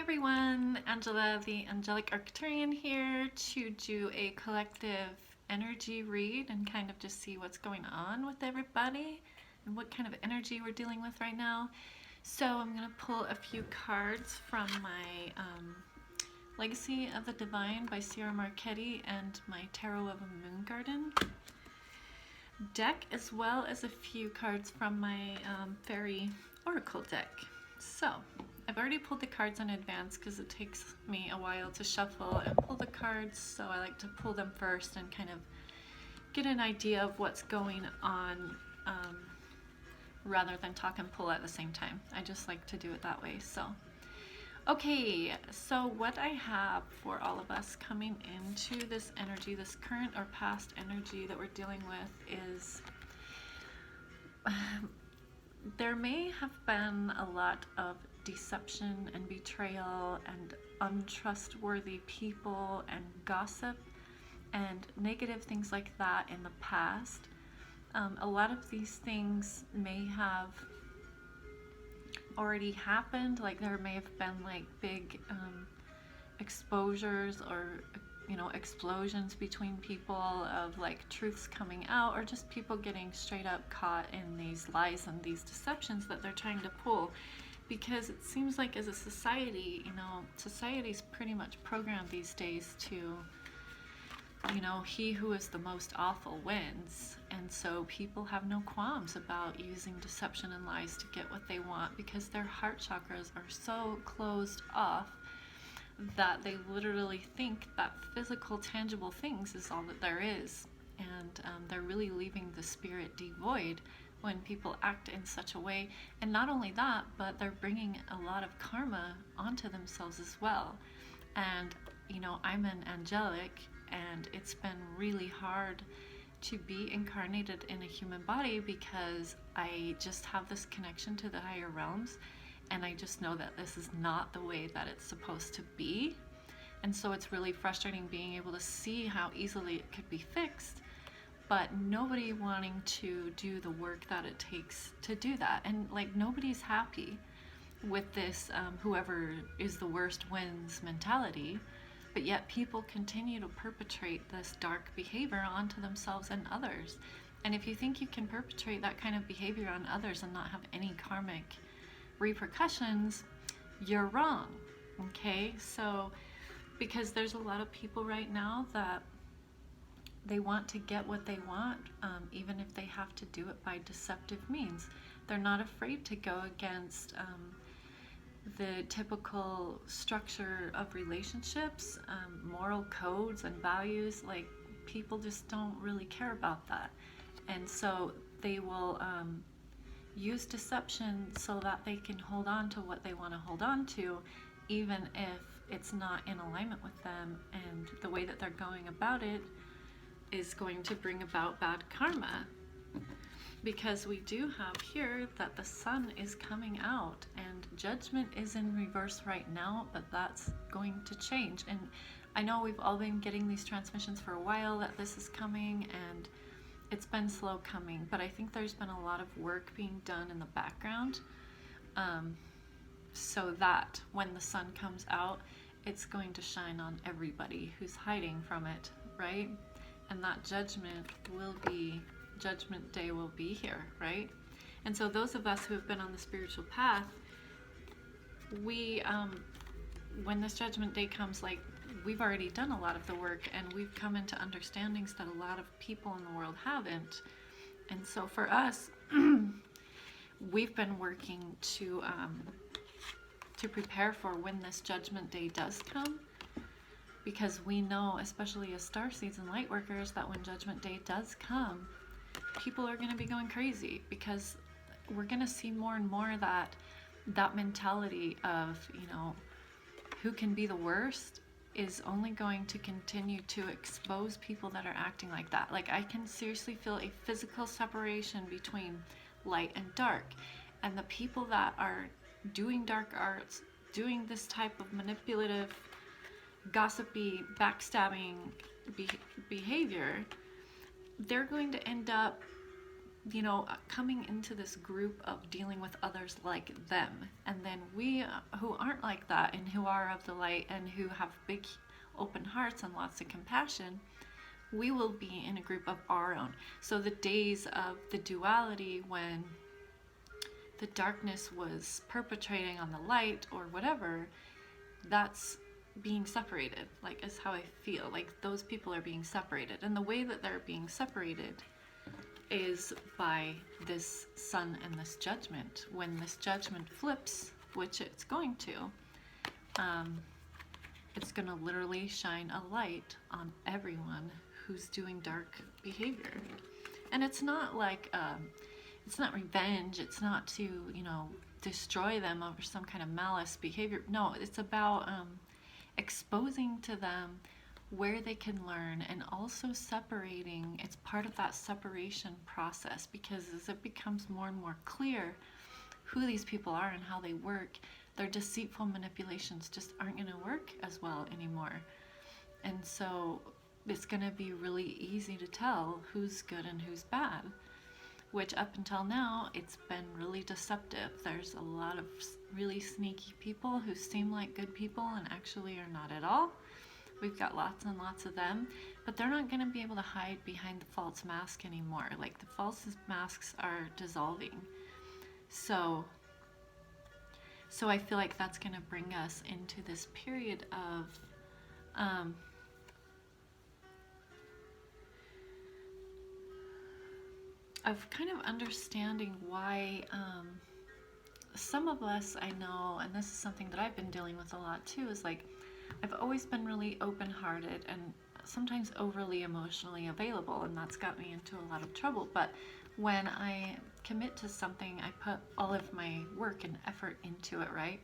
everyone, Angela the Angelic Arcturian here to do a collective energy read and kind of just see what's going on with everybody and what kind of energy we're dealing with right now. So I'm going to pull a few cards from my Legacy of the Divine by Sierra Marchetti and my Tarot of a Moon Garden deck, as well as a few cards from my Fairy Oracle deck. So I've already pulled the cards in advance because it takes me a while to shuffle and pull the cards, so I like to pull them first and kind of get an idea of what's going on rather than talk and pull at the same time. I just like to do it that way. So okay, so what I have for all of us coming into this energy, this current or past energy that we're dealing with, is there may have been a lot of deception and betrayal and untrustworthy people and gossip and negative things like that in the past. A lot of these things may have already happened, like there may have been like big exposures or explosions between people of like truths coming out, or just people getting straight up caught in these lies and these deceptions that they're trying to pull. Because it seems like as a society, society's pretty much programmed these days to, he who is the most awful wins. And so people have no qualms about using deception and lies to get what they want, because their heart chakras are so closed off that they literally think that physical, tangible things is all that there is. And they're really leaving the spirit devoid when people act in such a way. And not only that, but they're bringing a lot of karma onto themselves as well. And I'm an angelic, and it's been really hard to be incarnated in a human body because I just have this connection to the higher realms, and I just know that this is not the way that it's supposed to be. And so it's really frustrating being able to see how easily it could be fixed, but nobody wanting to do the work that it takes to do that. And like, nobody's happy with this whoever is the worst wins mentality, but yet people continue to perpetrate this dark behavior onto themselves and others. And if you think you can perpetrate that kind of behavior on others and not have any karmic repercussions, you're wrong. Okay, so because there's a lot of people right now that they want to get what they want, even if they have to do it by deceptive means. They're not afraid to go against the typical structure of relationships, moral codes and values. Like, people just don't really care about that. And so they will use deception so that they can hold on to what they want to hold on to, even if it's not in alignment with them, and the way that they're going about it is going to bring about bad karma. Because we do have here that the sun is coming out and judgment is in reverse right now, but that's going to change. And I know we've all been getting these transmissions for a while that this is coming, and it's been slow coming, but I think there's been a lot of work being done in the background, so that when the sun comes out, it's going to shine on everybody who's hiding from it, right? And that judgment day will be here, right? And so those of us who have been on the spiritual path, we, when this judgment day comes, like, we've already done a lot of the work, and we've come into understandings that a lot of people in the world haven't. And so for us, we've been working to prepare for when this judgment day does come, because we know, especially as starseeds and light workers, that when judgment day does come, people are going to be going crazy, because we're going to see more and more that mentality of, who can be the worst is only going to continue to expose people that are acting like that. Like, I can seriously feel a physical separation between light and dark, and the people that are doing dark arts, doing this type of manipulative, gossipy, backstabbing behavior, they're going to end up you know, coming into this group of dealing with others like them. And then we who aren't like that and who are of the light and who have big open hearts and lots of compassion, we will be in a group of our own. So the days of the duality, when the darkness was perpetrating on the light or whatever, that's being separated, like, is how I feel. Like, those people are being separated. And the way that they're being separated is by this sun and this judgment. When this judgment flips, which it's going to, it's going to literally shine a light on everyone who's doing dark behavior. And it's not like, it's not revenge. It's not to, you know, destroy them over some kind of malice behavior. No, it's about exposing to them where they can learn, and also separating. It's part of that separation process, because as it becomes more and more clear who these people are and how they work, their deceitful manipulations just aren't going to work as well anymore. And so it's going to be really easy to tell who's good and who's bad, which up until now, it's been really deceptive. There's a lot of really sneaky people who seem like good people and actually are not at all. We've got lots and lots of them, but they're not going to be able to hide behind the false mask anymore. Like, the false masks are dissolving. So I feel like that's going to bring us into this period of kind of understanding why some of us, I know, and this is something that I've been dealing with a lot too, is like, I've always been really open-hearted and sometimes overly emotionally available, and that's got me into a lot of trouble. But when I commit to something, I put all of my work and effort into it, right?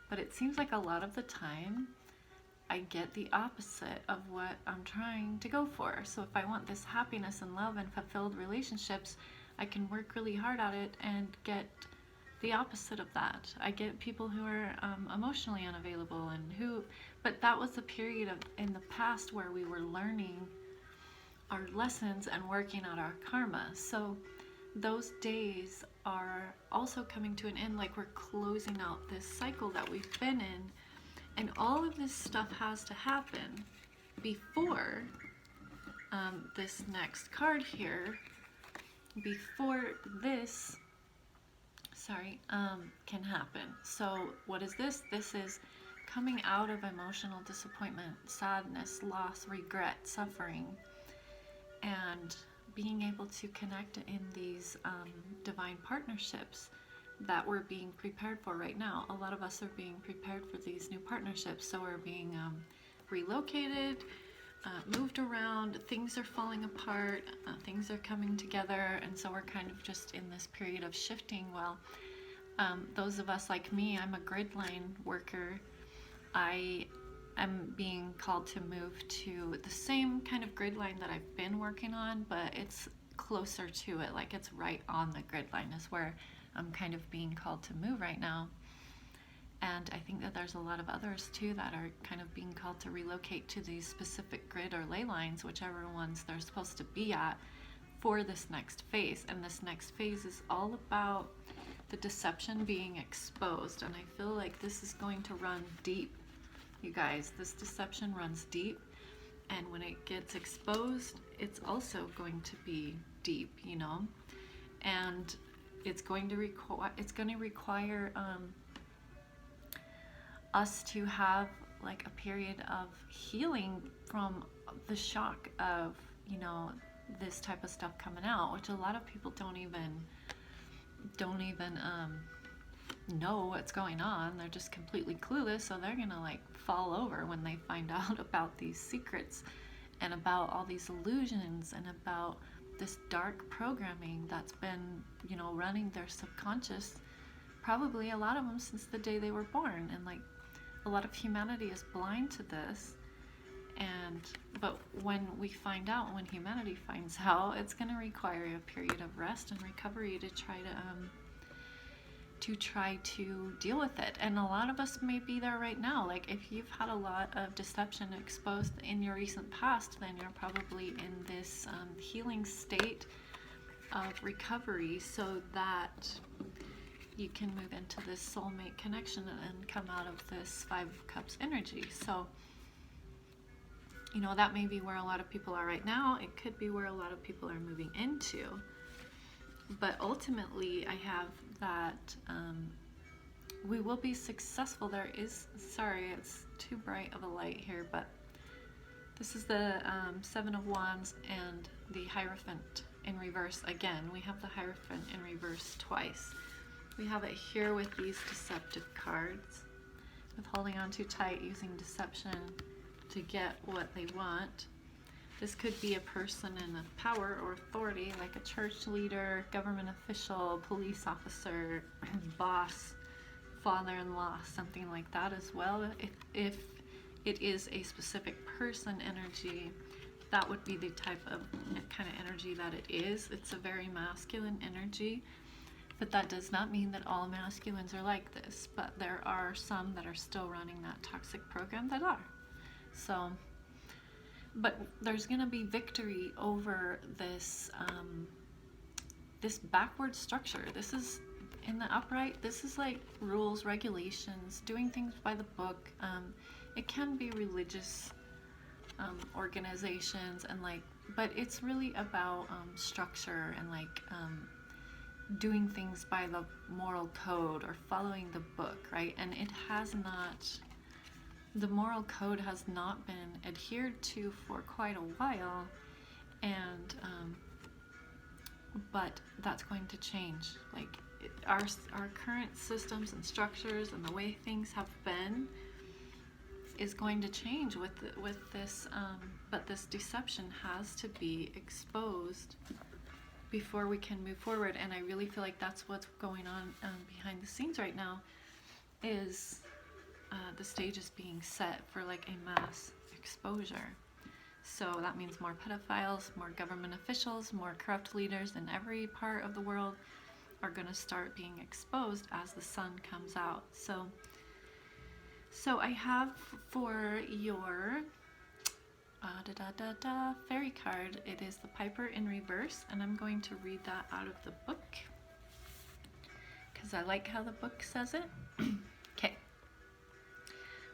But it seems like a lot of the time I get the opposite of what I'm trying to go for. So if I want this happiness and love and fulfilled relationships, I can work really hard at it and get the opposite of that. I get people who are emotionally unavailable, and but that was a period in the past where we were learning our lessons and working out our karma. So those days are also coming to an end. Like, we're closing out this cycle that we've been in, and all of this stuff has to happen before this next card here, before this can happen. So what is this? This is coming out of emotional disappointment, sadness, loss, regret, suffering, and being able to connect in these divine partnerships that we're being prepared for right now. A lot of us are being prepared for these new partnerships. So we're being relocated, moved around, things are falling apart, things are coming together, and so we're kind of just in this period of shifting. Well, those of us like me, I'm a grid line worker. I am being called to move to the same kind of grid line that I've been working on, but it's closer to it. Like, it's right on the grid line is where I'm kind of being called to move right now. And I think that there's a lot of others too that are kind of being called to relocate to these specific grid or ley lines, whichever ones they're supposed to be at, for this next phase. And this next phase is all about the deception being exposed. And I feel like this is going to run deep, you guys. This deception runs deep. And when it gets exposed, it's also going to be deep, you know? And it's going to require us to have like a period of healing from the shock of, you know, this type of stuff coming out, which a lot of people don't even know what's going on. They're just completely clueless, so they're gonna like fall over when they find out about these secrets and about all these illusions and about this dark programming that's been, you know, running their subconscious, probably a lot of them since the day they were born. And like, a lot of humanity is blind to this. But when we find out, when humanity finds out, it's going to require a period of rest and recovery to try to deal with it. And a lot of us may be there right now. Like, if you've had a lot of deception exposed in your recent past, then you're probably in this healing state of recovery so that you can move into this soulmate connection and come out of this Five of Cups energy. So, you know, that may be where a lot of people are right now. It could be where a lot of people are moving into. But ultimately, I have that we will be successful. There is, sorry, it's too bright of a light here, but this is the Seven of Wands and the Hierophant in reverse again. We have the Hierophant in reverse twice. We have it here with these deceptive cards, with holding on too tight, using deception to get what they want. This could be a person in a power or authority, like a church leader, government official, police officer, boss, father-in-law, something like that as well. If it is a specific person energy, that would be the type of kind of energy that it is. It's a very masculine energy, but that does not mean that all masculines are like this. But there are some that are still running that toxic program that are. So, but there's going to be victory over this this backward structure. This is in the upright. This is like rules, regulations, doing things by the book. It can be religious organizations and like, but it's really about structure and like doing things by the moral code or following the book, right? And it has not, the moral code has not been adhered to for quite a while, and but that's going to change. Like our current systems and structures and the way things have been is going to change with this, but this deception has to be exposed before we can move forward. And I really feel like that's what's going on behind the scenes right now, is the stage is being set for like a mass exposure. So that means more pedophiles, more government officials, more corrupt leaders in every part of the world are going to start being exposed as the sun comes out. So I have for your fairy card, it is the Piper in reverse, and I'm going to read that out of the book because I like how the book says it. Okay.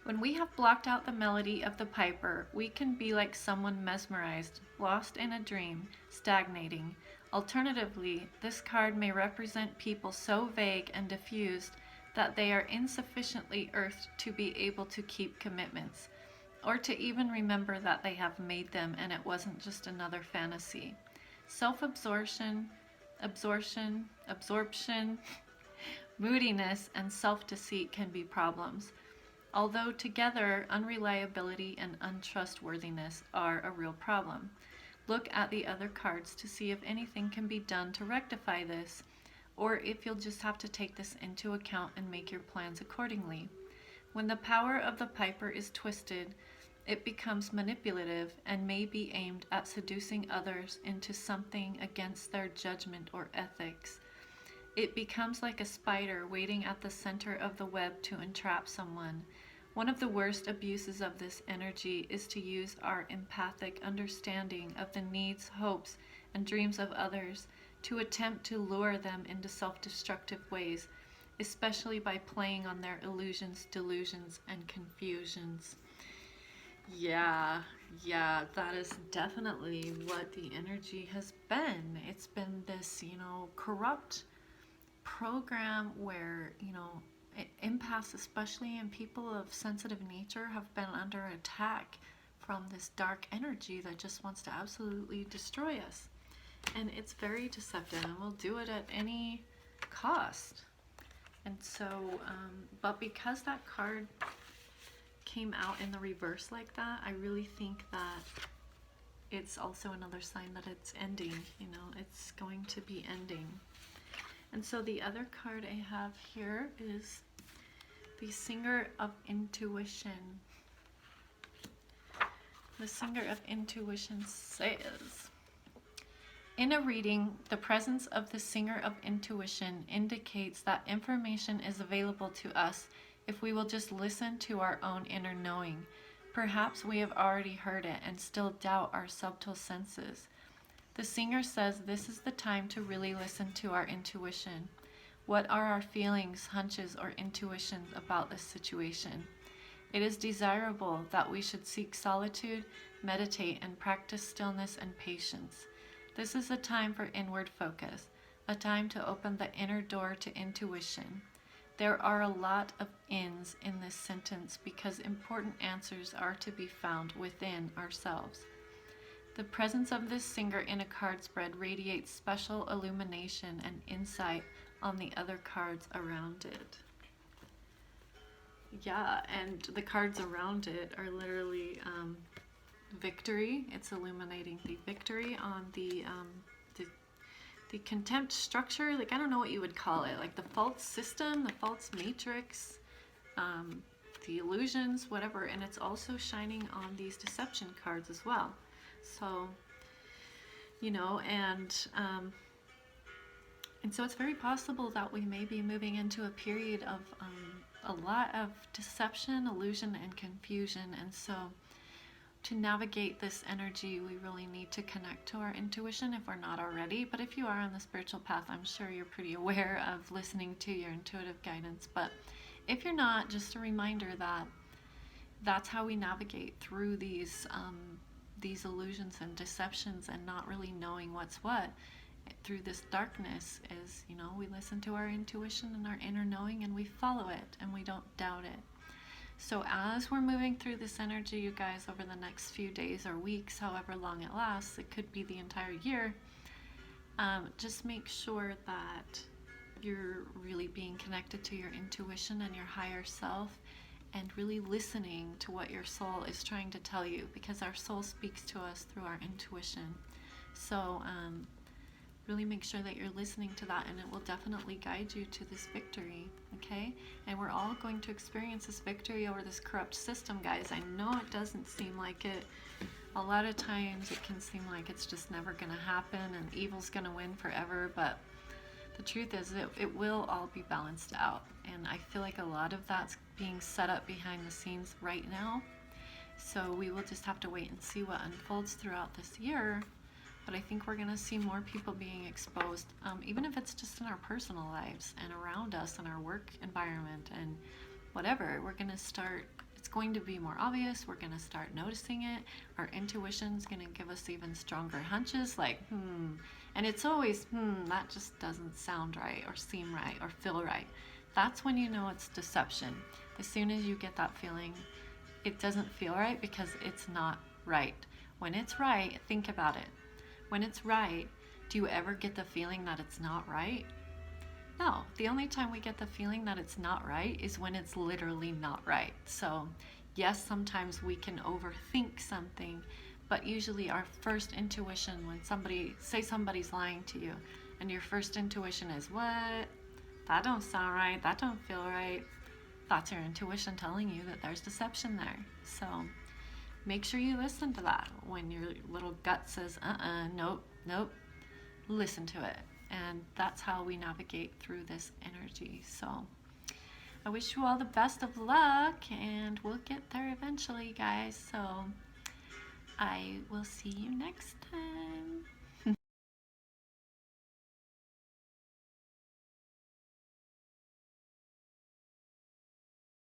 When we have blocked out the melody of the piper, we can be like someone mesmerized, lost in a dream, stagnating. Alternatively, this card may represent people so vague and diffused that they are insufficiently earthed to be able to keep commitments, or to even remember that they have made them and it wasn't just another fantasy. Self-absorption, absorption, moodiness, and self-deceit can be problems. Although together, unreliability and untrustworthiness are a real problem. Look at the other cards to see if anything can be done to rectify this, or if you'll just have to take this into account and make your plans accordingly. When the power of the piper is twisted, it becomes manipulative and may be aimed at seducing others into something against their judgment or ethics. It becomes like a spider waiting at the center of the web to entrap someone. One of the worst abuses of this energy is to use our empathic understanding of the needs, hopes, and dreams of others to attempt to lure them into self-destructive ways, especially by playing on their illusions, delusions, and confusions. Yeah, that is definitely what the energy has been. It's been this, corrupt program where, empaths especially and people of sensitive nature have been under attack from this dark energy that just wants to absolutely destroy us. And it's very deceptive and will do it at any cost. And so, but because that card came out in the reverse like that, I really think that it's also another sign that it's ending, it's going to be ending. And so the other card I have here is the Singer of Intuition. The Singer of Intuition says, in a reading, the presence of the Singer of Intuition indicates that information is available to us if we will just listen to our own inner knowing. Perhaps we have already heard it and still doubt our subtle senses. The singer says this is the time to really listen to our intuition. What are our feelings, hunches, or intuitions about this situation? It is desirable that we should seek solitude, meditate, and practice stillness and patience. This is a time for inward focus, a time to open the inner door to intuition. There are a lot of ins in this sentence because important answers are to be found within ourselves. The presence of this singer in a card spread radiates special illumination and insight on the other cards around it. Yeah, and the cards around it are literally victory. It's illuminating the victory on the contempt structure. Like, I don't know what you would call it. Like the false system, the false matrix, the illusions, whatever. And it's also shining on these deception cards as well. So, you know, and so it's very possible that we may be moving into a period of a lot of deception, illusion, and confusion. And so to navigate this energy, we really need to connect to our intuition if we're not already. But if you are on the spiritual path, I'm sure you're pretty aware of listening to your intuitive guidance. But if you're not, just a reminder that that's how we navigate through these illusions and deceptions and not really knowing what's what through this darkness is, you know, we listen to our intuition and our inner knowing and we follow it and we don't doubt it. So as we're moving through this energy, you guys, over the next few days or weeks, however long it lasts, it could be the entire year, just make sure that you're really being connected to your intuition and your higher self and really listening to what your soul is trying to tell you, because our soul speaks to us through our intuition. So really make sure that you're listening to that, and it will definitely guide you to this victory, okay? And we're all going to experience this victory over this corrupt system, guys. I know it doesn't seem like it. A lot of times it can seem like it's just never going to happen and evil's going to win forever, but the truth is it will all be balanced out. And I feel like a lot of that's being set up behind the scenes right now. So we will just have to wait and see what unfolds throughout this year. But I think we're going to see more people being exposed, even if it's just in our personal lives and around us in our work environment and whatever. We're going to start, it's going to be more obvious. We're going to start noticing it. Our intuition's going to give us even stronger hunches, like, and it's always, that just doesn't sound right or seem right or feel right. That's when you know it's deception. As soon as you get that feeling, it doesn't feel right because it's not right. When it's right, think about it. When it's right, do you ever get the feeling that it's not right? No. The only time we get the feeling that it's not right is when it's literally not right. So yes, sometimes we can overthink something, but usually our first intuition, when somebody's lying to you, and your first intuition is, what? That don't sound right. That don't feel right. That's your intuition telling you that there's deception there. So make sure you listen to that. When your little gut says, nope, listen to it. And that's how we navigate through this energy. So I wish you all the best of luck, and we'll get there eventually, guys. So I will see you next time.